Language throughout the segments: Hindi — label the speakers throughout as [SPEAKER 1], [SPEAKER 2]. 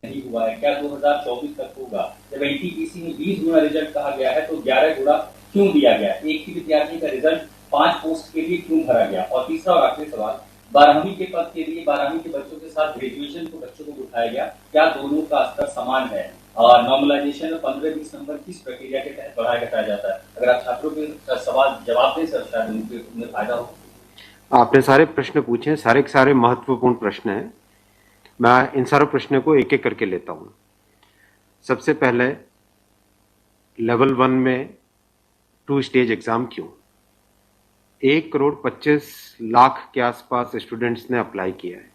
[SPEAKER 1] नहीं हुआ है, क्या 2024 तक होगा? जब एनटीपीसी में 20 गुना रिजल्ट कहा गया है तो 11 गुना क्यों दिया गया? एक ही विद्यार्थी का रिजल्ट 5 पोस्ट के लिए क्यों भरा गया? और तीसरा और आखिरी सवाल, 12वीं के पद के लिए 12वीं के बच्चों के साथ ग्रेजुएशन के बच्चों को उठाया गया, क्या दोनों का स्तर समान है? और नॉर्मलाइजेशन में 15-20 नंबर किस प्रक्रिया के तहत बढ़ाया घटाया जाता है? अगर आप छात्रों के सवाल जवाब दें सर, शायद उनमें फायदा हो।
[SPEAKER 2] आपने सारे प्रश्न पूछे हैं, सारे के सारे महत्वपूर्ण प्रश्न हैं। मैं इन सारे प्रश्नों को एक एक करके लेता हूं। सबसे पहले, लेवल 1 में 2 स्टेज एग्जाम क्यों? 1,25,00,000 के आसपास स्टूडेंट्स ने अप्लाई किया है।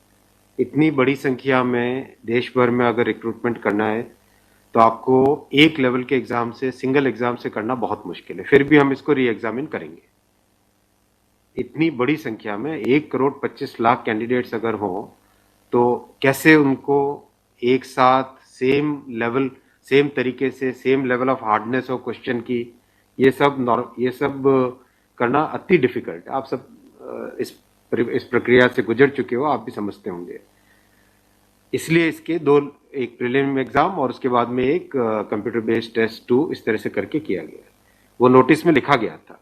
[SPEAKER 2] इतनी बड़ी संख्या में देश भर में अगर रिक्रूटमेंट करना है तो आपको एक लेवल के एग्जाम से, सिंगल एग्जाम से करना बहुत मुश्किल है। फिर भी हम इसको री एग्जामिन करेंगे। इतनी बड़ी संख्या में 1,25,00,000 कैंडिडेट्स अगर हो तो कैसे उनको एक साथ सेम तरीके से, same level of hardness of question की, ये सब करना अति डिफिकल्ट। आप सब इस प्रक्रिया से गुजर चुके हो, आप भी समझते होंगे। इसलिए इसके दो, एक प्रीलिम एग्जाम और उसके बाद में एक कंप्यूटर बेस्ड टेस्ट 2, इस तरह से करके किया गया। वो नोटिस में लिखा गया था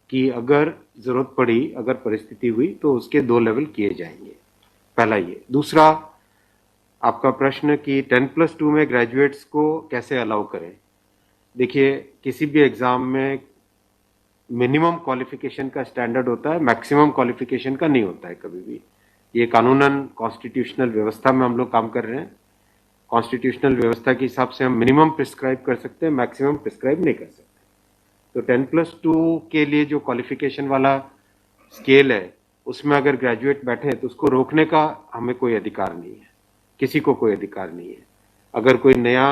[SPEAKER 2] कि अगर जरूरत पड़ी, अगर परिस्थिति हुई तो उसके 2 लेवल किए जाएंगे। पहला ये। दूसरा, आपका प्रश्न कि 10+2 में ग्रेजुएट्स को कैसे अलाउ करें। देखिए, किसी भी एग्जाम में मिनिमम क्वालिफिकेशन का स्टैंडर्ड होता है, मैक्सिमम क्वालिफिकेशन का नहीं होता है कभी भी। ये कानूनन कॉन्स्टिट्यूशनल व्यवस्था में हम लोग काम कर रहे हैं। कॉन्स्टिट्यूशनल व्यवस्था के हिसाब से हम मिनिमम प्रिस्क्राइब कर सकते हैं, मैक्सिमम प्रिस्क्राइब नहीं कर सकते। तो 10+2 के लिए जो क्वालिफिकेशन वाला स्केल है, उसमें अगर ग्रेजुएट बैठे हैं तो उसको रोकने का हमें कोई अधिकार नहीं है, किसी को कोई अधिकार नहीं है। अगर कोई नया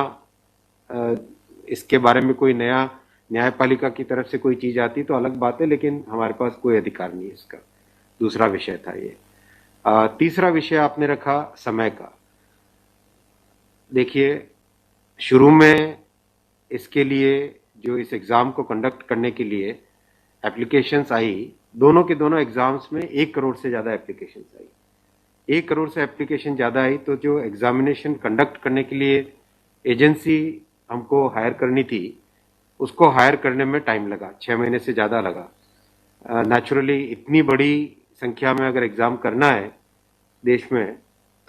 [SPEAKER 2] इसके बारे में कोई नया न्यायपालिका की तरफ से कोई चीज आती तो अलग बात है, लेकिन हमारे पास कोई अधिकार नहीं है इसका। दूसरा विषय था ये। तीसरा विषय आपने रखा समय का। देखिए, शुरू में इसके लिए, जो इस एग्जाम को कंडक्ट करने के लिए एप्लीकेशंस आई, दोनों के दोनों एग्जाम्स में 1 करोड़ से ज्यादा एप्लीकेशंस आई। 1 करोड़ से एप्लीकेशन ज्यादा आई तो जो एग्जामिनेशन कंडक्ट करने के लिए एजेंसी हमको हायर करनी थी, उसको हायर करने में टाइम लगा, 6 महीने से ज्यादा लगा। नेचुरली इतनी बड़ी संख्या में अगर एग्जाम करना है देश में,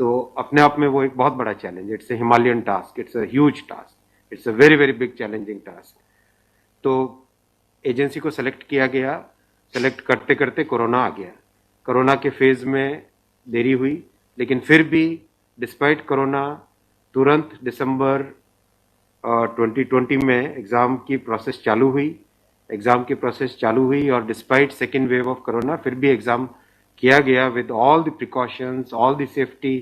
[SPEAKER 2] तो अपने आप में वो एक बहुत बड़ा challenge. It's a Himalayan task, it's a huge task, it's a very very big challenging task. तो एजेंसी को सेलेक्ट किया गया। सेलेक्ट करते करते कोरोना आ गया। कोरोना के फेज में देरी हुई, लेकिन फिर भी डिस्पाइट कोरोना तुरंत दिसंबर 2020 में एग्जाम की प्रोसेस चालू हुई। एग्जाम की प्रोसेस चालू हुई और despite second wave of corona फिर भी एग्जाम किया गया with all the precautions, all the safety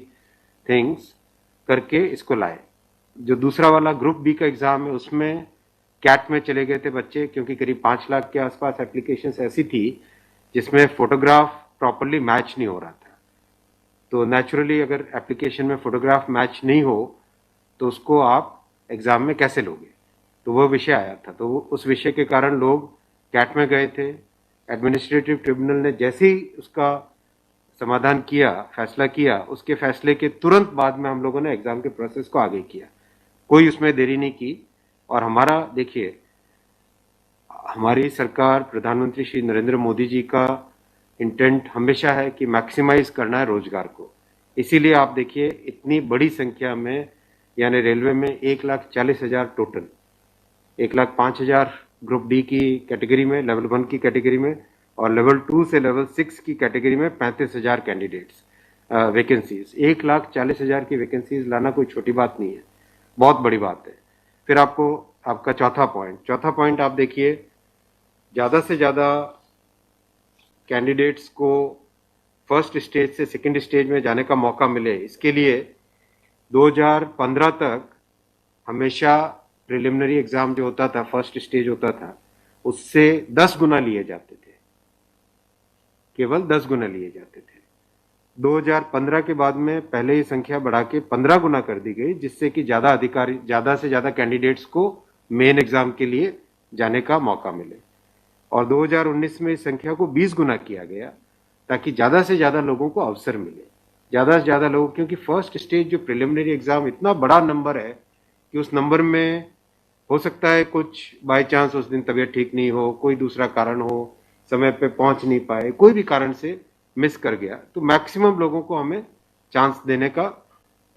[SPEAKER 2] things करके इसको लाए। जो दूसरा वाला ग्रुप बी का एग्जाम है, उसमें कैट में चले गए थे बच्चे, क्योंकि करीब 5 लाख के आसपास एप्लीकेशंस ऐसी थी जिसमें फोटोग्राफ प्रॉपरली मैच नहीं हो रहा था। तो नेचुरली अगर एप्लीकेशन में फोटोग्राफ मैच नहीं हो तो उसको आप एग्जाम में कैसे लोगे? तो वो विषय आया था। तो उस विषय के कारण लोग कैट में गए थे। एडमिनिस्ट्रेटिव ट्रिब्यूनल ने जैसे ही उसका समाधान किया, फैसला किया, उसके फैसले के तुरंत बाद में हम लोगों ने एग्जाम के प्रोसेस को आगे किया। कोई उसमें देरी नहीं की। और हमारा, देखिए, हमारी सरकार, प्रधानमंत्री श्री नरेंद्र मोदी जी का इंटेंट हमेशा है कि मैक्सिमाइज करना है रोजगार को। इसीलिए आप देखिए, इतनी बड़ी संख्या में, यानी रेलवे में 1,40,000 टोटल, 1,05,000 ग्रुप डी की कैटेगरी में, लेवल 1 की कैटेगरी में, और लेवल 2 से लेवल 6 की कैटेगरी में 35,000 कैंडिडेट्स वैकेंसीज। 1,40,000 की वैकेंसीज लाना कोई छोटी बात नहीं है, बहुत बड़ी बात है। फिर आपका चौथा पॉइंट आप देखिए, ज्यादा से ज्यादा कैंडिडेट्स को फर्स्ट स्टेज से सेकंड स्टेज में जाने का मौका मिले, इसके लिए 2015 तक हमेशा प्रिलिमिनरी एग्जाम जो होता था, फर्स्ट स्टेज होता था, उससे 10 गुना लिए जाते थे, केवल 10 गुना लिए जाते थे। 2015 के बाद में पहले ही संख्या बढ़ा के 15 गुना कर दी गई, जिससे कि ज्यादा से ज्यादा कैंडिडेट्स को मेन एग्जाम के लिए जाने का मौका मिले। और 2019 में इस संख्या को 20 गुना किया गया, ताकि ज्यादा से ज्यादा लोगों को अवसर मिले। ज़्यादा से ज़्यादा लोग, क्योंकि फर्स्ट स्टेज जो प्रिलिमिनरी एग्ज़ाम इतना बड़ा नंबर है कि उस नंबर में हो सकता है कुछ बाय चांस उस दिन तबीयत ठीक नहीं हो, कोई दूसरा कारण हो, समय पे पहुंच नहीं पाए, कोई भी कारण से मिस कर गया, तो मैक्सिमम लोगों को हमें चांस देने का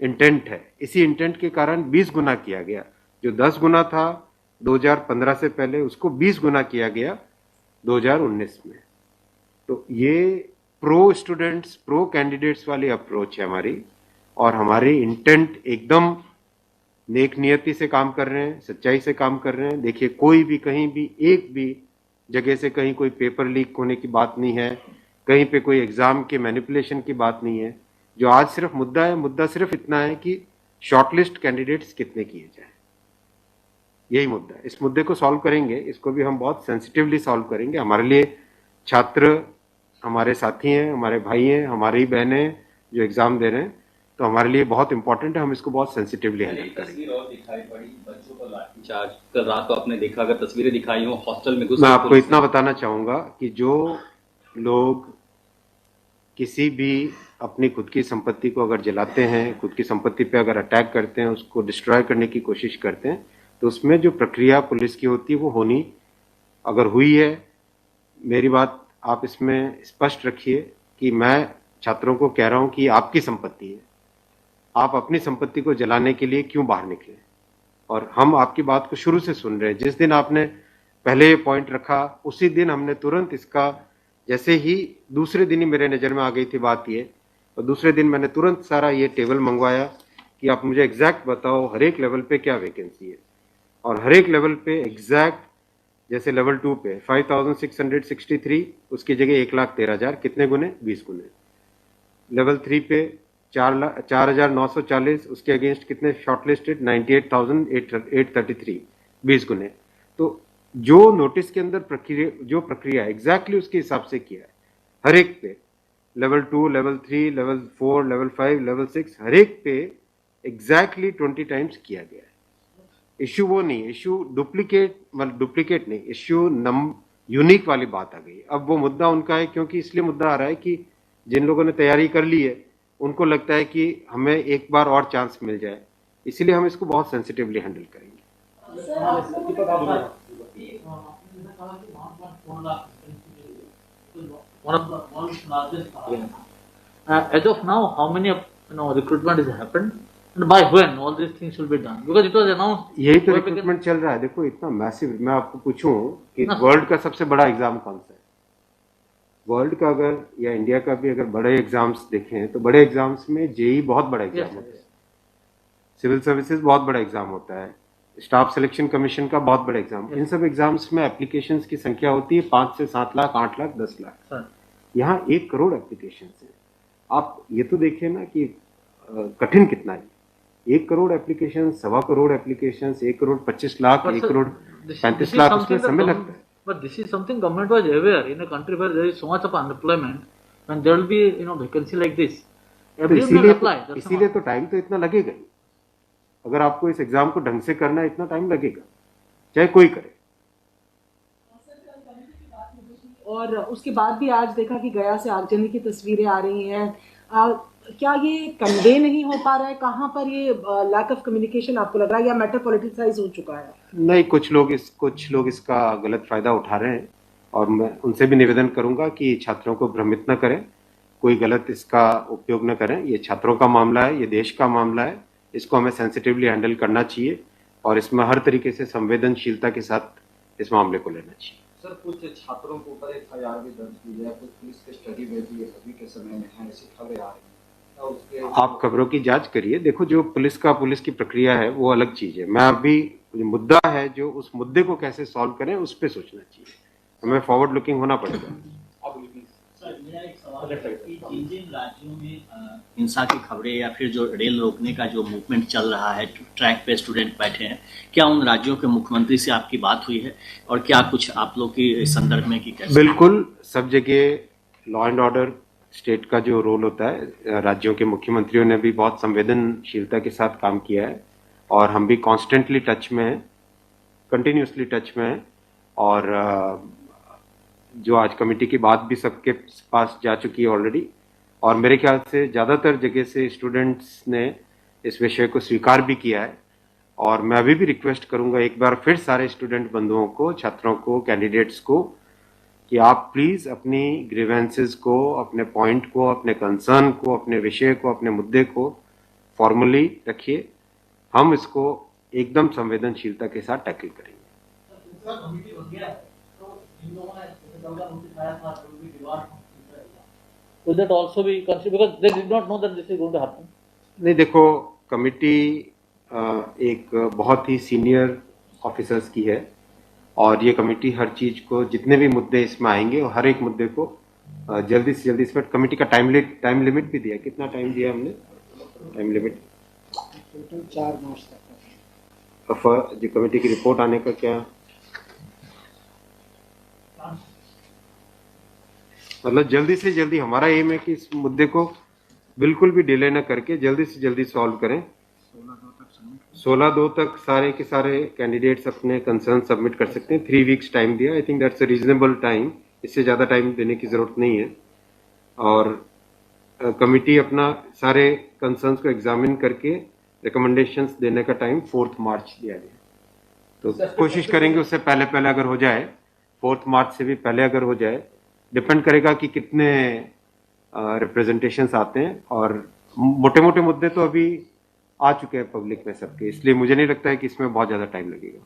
[SPEAKER 2] इंटेंट है। इसी इंटेंट के कारण 20 गुना किया गया। जो 10 गुना था 2015 से पहले, उसको 20 गुना किया गया 2019 में। तो ये प्रो स्टूडेंट्स, प्रो कैंडिडेट्स वाली अप्रोच है हमारी, और हमारी इंटेंट एकदम नेक नियति से काम कर रहे हैं, सच्चाई से काम कर रहे हैं। देखिए, कोई भी कहीं भी एक भी जगह से कहीं कोई पेपर लीक होने की बात नहीं है, कहीं पे कोई एग्जाम के मैनिपुलेशन की बात नहीं है। जो आज सिर्फ मुद्दा है, मुद्दा सिर्फ इतना है कि शॉर्टलिस्ट कैंडिडेट्स कितने किए जाए, यही मुद्दा है। इस मुद्दे को सॉल्व करेंगे, इसको भी हम बहुत सेंसिटिवली सॉल्व करेंगे। हमारे लिए छात्र हमारे साथी हैं, हमारे भाई हैं, हमारी बहनें जो एग्जाम दे रहे हैं, तो हमारे लिए बहुत इंपॉर्टेंट है, हम इसको बहुत सेंसिटिवली हैंडल
[SPEAKER 1] एक
[SPEAKER 2] करेंगे।
[SPEAKER 1] तस्वीर और दिखाई पड़ी, बच्चों को लाठीचार्ज। कल रात को आपने देखा, अगर तस्वीरें दिखाई हो हॉस्टल में घुस,
[SPEAKER 2] मैं आपको इतना बताना चाहूंगा कि जो लोग किसी भी अपनी खुद की संपत्ति को अगर जलाते हैं, खुद की संपत्ति पे अगर अटैक करते हैं, उसको डिस्ट्रॉय करने की कोशिश करते हैं, तो उसमें जो प्रक्रिया पुलिस की होती है वो होनी, अगर हुई है, मेरी बात आप इसमें स्पष्ट रखिए कि मैं छात्रों को कह रहा हूं कि आपकी संपत्ति है, आप अपनी संपत्ति को जलाने के लिए क्यों बाहर निकले। और हम आपकी बात को शुरू से सुन रहे हैं। जिस दिन आपने पहले ये पॉइंट रखा, उसी दिन हमने तुरंत इसका, जैसे ही दूसरे दिन ही मेरे नज़र में आ गई थी बात ये, और दूसरे दिन मैंने तुरंत सारा ये टेबल मंगवाया कि आप मुझे एग्जैक्ट बताओ हर एक लेवल पे क्या वैकेंसी है, और हर एक लेवल पे एग्जैक्ट, जैसे लेवल 2 पे 5663, उसकी जगह 1,13,000, कितने गुने? 20 गुने। लेवल 3 पे 4,940, उसके अगेंस्ट कितने शॉर्टलिस्टेड? 98,833, 20 गुने। तो जो नोटिस के अंदर प्रक्रिया एग्जैक्टली उसके हिसाब से किया है, हर एक पे, level 2, level 3, level 4, level 5, level 6, हर एक पे एग्जैक्टली 20 टाइम्स किया गया है। इश्यू वो नहीं, इश्यू डुप्लीकेट नहीं, इश्यू यूनिक वाली बात आ गई। अब वो मुद्दा उनका है, क्योंकि इसलिए मुद्दा आ रहा है कि जिन लोगों ने तैयारी कर ली है उनको लगता है कि हमें एक बार और चांस मिल जाए, इसीलिए हम इसको बहुत सेंसिटिवली हैंडल करेंगे।
[SPEAKER 3] One of the world's largest. As of now, how many recruitment has happened, and by when all these things will be done? Because it was announced.
[SPEAKER 2] यही तो रिक्रूटमेंट चल रहा है। देखो, इतना मैसिव, मैं आपको पूछूं कि वर्ल्ड का सबसे बड़ा एग्जाम कौन सा है? वर्ल्ड का अगर, या इंडिया का भी अगर बड़े एग्जाम्स देखें, तो बड़े एग्जाम्स में जेई बहुत बड़ा एग्जाम होता है, सिविल सर्विसेज बहुत बड़ा एग्जाम होता है, स्टाफ सिलेक्शन कमीशन का बहुत बड़ा एग्जाम। इन सब एग्जाम्स में एप्लीकेशंस की संख्या होती है 5 से 7 लाख, 8 लाख, 10 लाख। यहाँ 1 करोड़ एप्लीकेशंस हैं। आप ये तो देखिए ना कि कठिन कितना है। 1 करोड़ एप्लीकेशन, 1.25 करोड़ एप्लीकेशन, 1 करोड़ 25 लाख, 1 करोड़ 35 लाख, उसमें समय लगता है।
[SPEAKER 3] But this is something government was aware in a country where there is so much of unemployment, when there will be vacancy like this, everyone will apply.
[SPEAKER 2] इसीलिए तो टाइम तो इतना लगेगा ही। अगर आपको इस एग्जाम को ढंग से करना है, इतना टाइम लगेगा, चाहे कोई करे।
[SPEAKER 4] और उसके बाद भी आज देखा कि गया से आगजनी की तस्वीरें आ रही हैं। क्या ये कन्वे नहीं हो पा रहा है? कहाँ पर ये लैक ऑफ कम्युनिकेशन आपको लग रहा है, या मैटर पॉलिटिसाइज हो चुका है?
[SPEAKER 2] नहीं, कुछ लोग इसका गलत फायदा उठा रहे हैं, और मैं उनसे भी निवेदन करूंगा कि छात्रों को भ्रमित न करें, कोई गलत इसका उपयोग न करें। ये छात्रों का मामला है, ये देश का मामला है, इसको हमें सेंसिटिवली हैंडल करना चाहिए, और इसमें हर तरीके से संवेदनशीलता के साथ इस मामले को लेना चाहिए।
[SPEAKER 5] सर, कुछ छात्रों के ऊपर FIR भी दर्ज की है, कुछ पुलिस के स्टडी में भी अभी के समय में है, ऐसी खबरें आ रही हैं।
[SPEAKER 2] आप खबरों की जांच करिए। देखो, जो पुलिस की प्रक्रिया है वो अलग चीज है। मैं अभी, मुद्दा है जो, उस मुद्दे को कैसे सॉल्व करें उस पर सोचना चाहिए, हमें फॉरवर्ड लुकिंग होना पड़ेगा।
[SPEAKER 6] सर, मेरा एक सवाल है कि जिन राज्यों में हिंसा की खबरें या फिर जो रेल रोकने का जो मूवमेंट चल रहा है, ट्रैक पे स्टूडेंट बैठे हैं, क्या उन राज्यों के मुख्यमंत्री से आपकी बात हुई है, और क्या कुछ आप लोग की संदर्भ में की कैसे?
[SPEAKER 2] बिल्कुल, सब जगह लॉ एंड ऑर्डर स्टेट का जो रोल होता है, राज्यों के मुख्यमंत्रियों ने भी बहुत संवेदनशीलता के साथ काम किया है, और हम भी कॉन्स्टेंटली टच में हैं, कंटिन्यूसली टच में हैं। और जो आज कमेटी की बात भी सबके पास जा चुकी है ऑलरेडी, और मेरे ख्याल से ज़्यादातर जगह से स्टूडेंट्स ने इस विषय को स्वीकार भी किया है। और मैं अभी भी रिक्वेस्ट करूंगा एक बार फिर सारे स्टूडेंट बंधुओं को, छात्रों को, कैंडिडेट्स को कि आप प्लीज़ अपनी ग्रीवेंसेस को, अपने पॉइंट को, अपने कंसर्न को, अपने विषय को, अपने मुद्दे को फॉर्मली रखिए। हम इसको एकदम संवेदनशीलता के साथ टैकल करेंगे।
[SPEAKER 3] Would that also be considered because they did not know that this is going to happen?
[SPEAKER 2] नहीं, देखो, कमिटी एक बहुत ही सीनियर ऑफिसर्स की है और ये कमेटी हर चीज को, जितने भी मुद्दे इसमें आएंगे और हर एक मुद्दे को जल्दी से जल्दी, इसमें कमेटी का टाइम लिमिट भी दिया। कितना टाइम दिया हमने? टाइम लिमिट
[SPEAKER 7] 4 मार्च तक।
[SPEAKER 2] जो कमेटी की रिपोर्ट आने का क्या मतलब, जल्दी से जल्दी हमारा एम है कि इस मुद्दे को बिल्कुल भी डिले न करके जल्दी से जल्दी सॉल्व करें। 16/2 तक सारे के सारे कैंडिडेट्स अपने कंसर्न सबमिट कर सकते हैं। 3 वीक्स टाइम दिया। I think that's a reasonable time. इससे ज़्यादा टाइम देने की ज़रूरत नहीं है। और कमिटी अपना सारे कंसर्न्स को एग्जामिन करके रिकमेंडेशंस देने का टाइम 4 मार्च दिया गया। तो कोशिश करेंगे उससे पहले अगर हो जाए, 4 मार्च से भी पहले अगर हो जाए। डिपेंड करेगा कि कितने रिप्रेजेंटेशंस आते हैं। और मोटे मोटे मुद्दे तो अभी आ चुके हैं पब्लिक में सबके, इसलिए मुझे नहीं लगता है कि इसमें बहुत ज़्यादा टाइम लगेगा।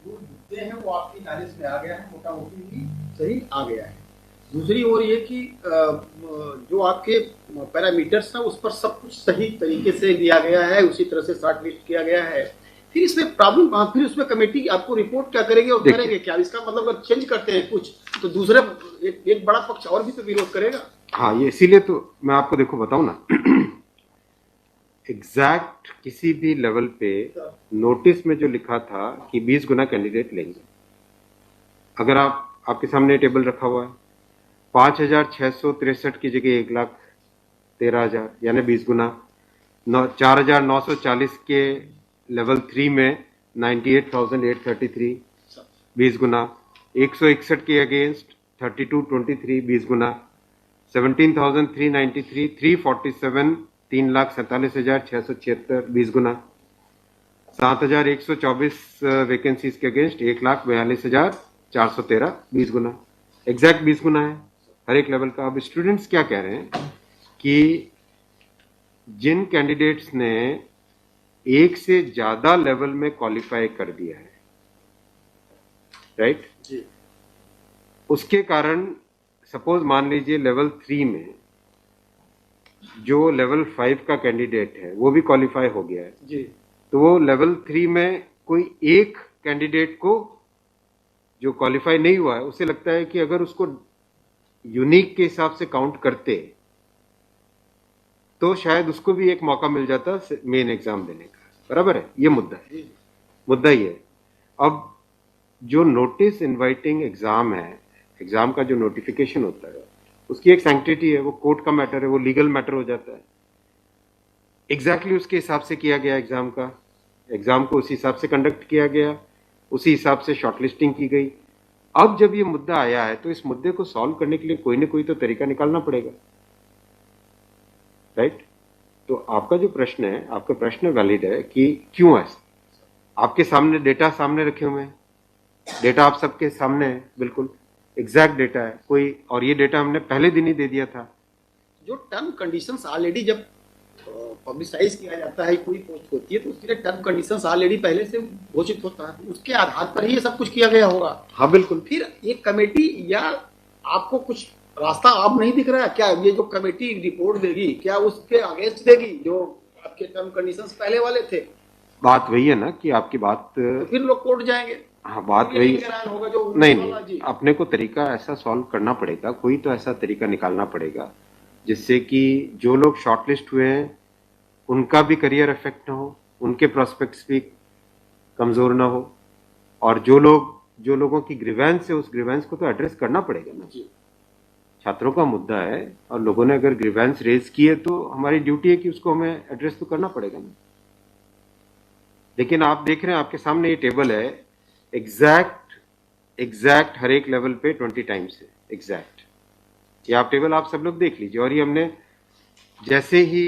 [SPEAKER 7] मुद्दे हैं वो आपकी नॉलेज में आ गया है, मोटा मोटी सही आ गया है। दूसरी ओर ये कि जो आपके पैरामीटर्स हैं उस पर सब कुछ सही तरीके से दिया गया है, उसी तरह से शॉर्ट लिस्ट किया गया है। फिर इसमें प्रॉब्लम, फिर उसमें कमेटी आपको रिपोर्ट क्या करेगी और करेंगे क्या? इसका मतलब अगर चेंज करते हैं कुछ तो दूसरे एक बड़ा पक्ष और भी तो विरोध करेगा।
[SPEAKER 2] हाँ, ये इसीलिए तो मैं आपको देखो बताऊं ना, एग्जैक्ट किसी भी लेवल पे नोटिस में जो लिखा था कि 20 गुना कैंडिडेट लेंगे, अगर आपके सामने टेबल रखा हुआ है, 5,663 की जगह 1,13,000 यानी 20 गुना, 4,940 के लेवल 3 में 98,833 20 गुना, 161 के अगेंस्ट 3223 20 गुना, 17,393 347 3,47,676 20 गुना, 7,124 वैकेंसीज के अगेंस्ट 1,42,413 20 गुना। एग्जैक्ट 20 गुना है हर एक लेवल का। अब स्टूडेंट्स क्या कह रहे हैं कि जिन कैंडिडेट्स ने एक से ज्यादा लेवल में क्वालिफाई कर दिया है, राइट जी, उसके कारण सपोज मान लीजिए लेवल 3 में जो लेवल 5 का कैंडिडेट है वो भी क्वालिफाई हो गया है जी, तो वो लेवल 3 में कोई एक कैंडिडेट को जो क्वालिफाई नहीं हुआ है, उसे लगता है कि अगर उसको यूनिक के हिसाब से काउंट करते तो शायद उसको भी एक मौका मिल जाता मेन एग्जाम देने का। बराबर है, ये मुद्दा है, मुद्दा ही है। अब जो नोटिस इनवाइटिंग एग्जाम है, एग्जाम का जो नोटिफिकेशन होता है उसकी एक सैंक्टिटी है, वो कोर्ट का मैटर है, वो लीगल मैटर हो जाता है। एग्जैक्टली उसके हिसाब से किया गया एग्जाम का, एग्जाम को उसी हिसाब से कंडक्ट किया गया, उसी हिसाब से शॉर्टलिस्टिंग की गई। अब जब ये मुद्दा आया है तो इस मुद्दे को सॉल्व करने के लिए कोई ना कोई तो तरीका निकालना पड़ेगा, राइट? तो आपका जो प्रश्न है, आपका प्रश्न वैलिड है कि क्यों है। आपके सामने डेटा सामने रखे हुए हैं, डेटा आप सबके सामने है, बिल्कुल एग्जैक्ट डेटा है कोई, और ये डेटा हमने पहले दिन ही दे दिया था।
[SPEAKER 7] जो टर्म कंडीशंस ऑलरेडी जब पब्लिसाइज किया जाता है, कोई पोस्ट होती है तो उसके लिए टर्म कंडीशंस ऑलरेडी पहले से घोषित होता है, उसके आधार पर ही ये सब कुछ किया गया होगा।
[SPEAKER 2] हाँ बिल्कुल।
[SPEAKER 7] फिर एक कमेटी या आपको कुछ रास्ता आप नहीं दिख रहा है क्या? ये जो कमेटी रिपोर्ट देगी क्या उसके अगेंस्ट देगी जो आपके टर्म कंडीशंस पहले वाले थे?
[SPEAKER 2] बात वही है ना कि आपकी बात
[SPEAKER 7] तो फिर लोग कोर्ट जाएंगे।
[SPEAKER 2] हाँ, बात वही
[SPEAKER 7] होगा जो
[SPEAKER 2] नहीं, अपने को तरीका ऐसा सॉल्व करना पड़ेगा, कोई तो ऐसा तरीका निकालना पड़ेगा जिससे कि जो लोग शॉर्टलिस्ट हुए हैं उनका भी करियर इफेक्ट ना हो, उनके प्रोस्पेक्ट्स भी कमजोर ना हो, और जो लोगों की ग्रीवेंस है उस ग्रीवेंस को तो एड्रेस करना पड़ेगा ना। छात्रों का मुद्दा है और लोगों ने अगर ग्रीवेंस रेज की है तो हमारी ड्यूटी है कि उसको हमें एड्रेस तो करना पड़ेगा ना। लेकिन आप देख रहे हैं आपके सामने ये टेबल है, एग्जैक्ट हर एक लेवल पे 20 टाइम्स है एग्जैक्ट, ये आप टेबल आप सब लोग देख लीजिए। और ये हमने जैसे ही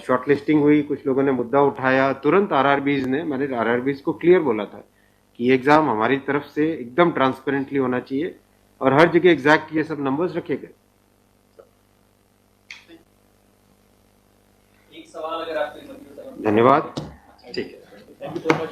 [SPEAKER 2] शॉर्टलिस्टिंग हुई, कुछ लोगों ने मुद्दा उठाया, तुरंत मैंने आरआरबीज को क्लियर बोला था कि ये एग्जाम हमारी तरफ से एकदम ट्रांसपेरेंटली होना चाहिए और हर जगह एग्जैक्ट ये सब नंबर्स रखे गए।
[SPEAKER 1] एक सवाल अगर आपको
[SPEAKER 2] धन्यवाद।
[SPEAKER 1] ठीक है, थैंक यू सो मच।